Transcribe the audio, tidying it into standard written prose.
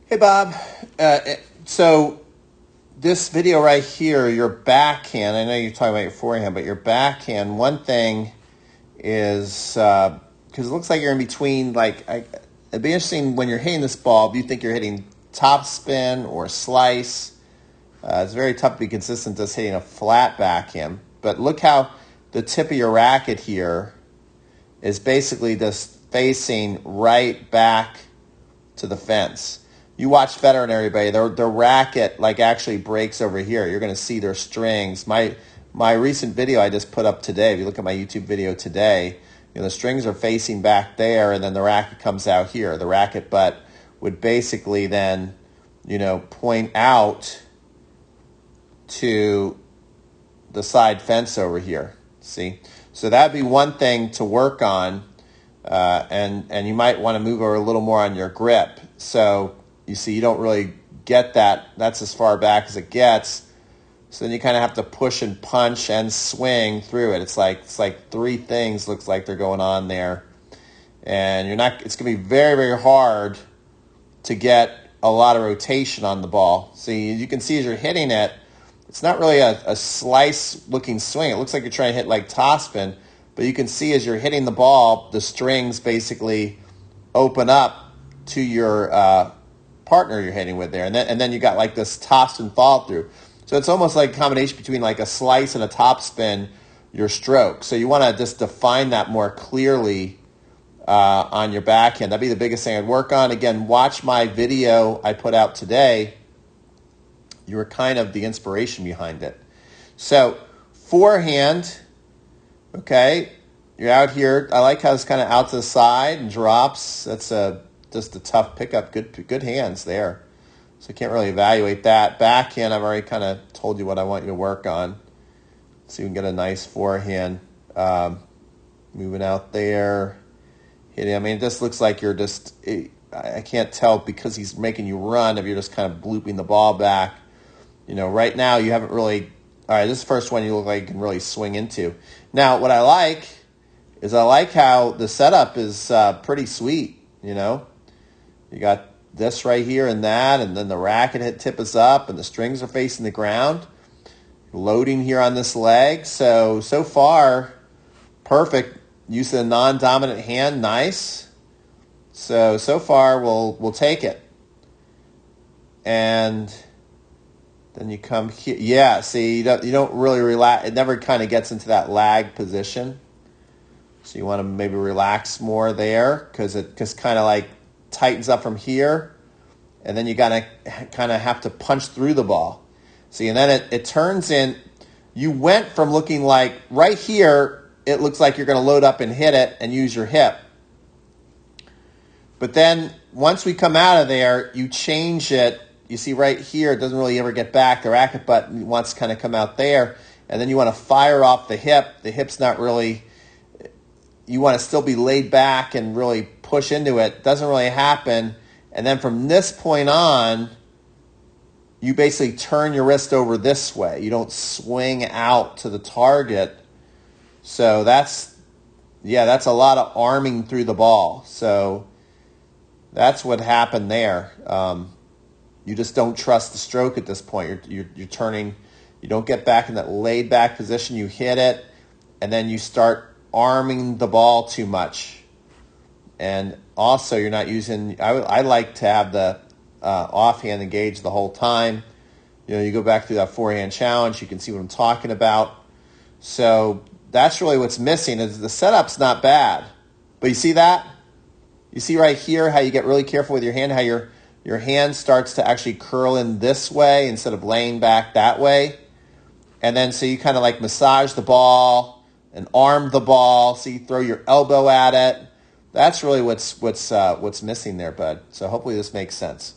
Hey, Bob. So this video right here, your backhand, I know you're talking about your forehand, but your backhand, one thing is, because it looks like you're in between, it'd be interesting when you're hitting this ball, do you think you're hitting top spin or slice? It's very tough to be consistent just hitting a flat backhand. But look how the tip of your racket here is basically just facing right back to the fence. You watch better than everybody. Their racket actually breaks over here. You're going to see their strings. My recent video I just put up today, if you look at my YouTube video today, the strings are facing back there, and then the racket comes out here. The racket butt would basically then, point out to the side fence over here. See? So that'd be one thing to work on, and you might want to move over a little more on your grip. So you see, you don't really get that. That's as far back as it gets. So then you kind of have to push and punch and swing through it. It's like three things looks like they're going on there. And it's going to be very, very hard to get a lot of rotation on the ball. See, you can see as you're hitting it, it's not really a slice-looking swing. It looks like you're trying to hit like topspin, but you can see as you're hitting the ball, the strings basically open up to your partner you're hitting with there, and then you got like this topspin follow through. So it's almost like a combination between like a slice and a topspin, your stroke. So you want to just define that more clearly on your backhand. That'd be the biggest thing I'd work on. Again, watch my video I put out today. You were kind of the inspiration behind it. So forehand, okay, you're out here. I like how it's kind of out to the side and drops. That's just a tough pickup. Good hands there. So I can't really evaluate that. Backhand, I've already kind of told you what I want you to work on. So you can get a nice forehand. Moving out there. Hitting. I mean, it just looks like you're just, I can't tell because he's making you run if you're just kind of blooping the ball back. Right now you haven't really, all right, this is the first one you look like you can really swing into. Now, what I like is how the setup is pretty sweet, You got this right here and that, and then the racket tip is up, and the strings are facing the ground. Loading here on this leg. So far, perfect. Use of the non-dominant hand, nice. So far, we'll take it. And then you come here. Yeah, see, you don't really relax. It never kind of gets into that lag position. So you want to maybe relax more there because it just kind of like tightens up from here. And then you got to kind of have to punch through the ball. See, and then it turns in. You went from looking like right here, it looks like you're going to load up and hit it and use your hip. But then once we come out of there, you change it. You see right here, it doesn't really ever get back. The racket butt wants to kind of come out there. And then you want to fire off the hip. The hip's not really, you want to still be laid back and really push into it. Doesn't really happen. And then from this point on, you basically turn your wrist over this way. You don't swing out to the target. So that's a lot of arming through the ball. So that's what happened there. You just don't trust the stroke at this point. You're turning. You don't get back in that laid back position. You hit it, and then you start arming the ball too much. And also, you're not using. I like to have the offhand engaged the whole time. You go back through that forehand challenge. You can see what I'm talking about. So that's really what's missing. Is the setup's not bad, but you see that? You see right here how you get really careful with your hand. How your hand starts to actually curl in this way instead of laying back that way. And then so you kind of like massage the ball and arm the ball. So you throw your elbow at it. That's really what's missing there, bud. So hopefully this makes sense.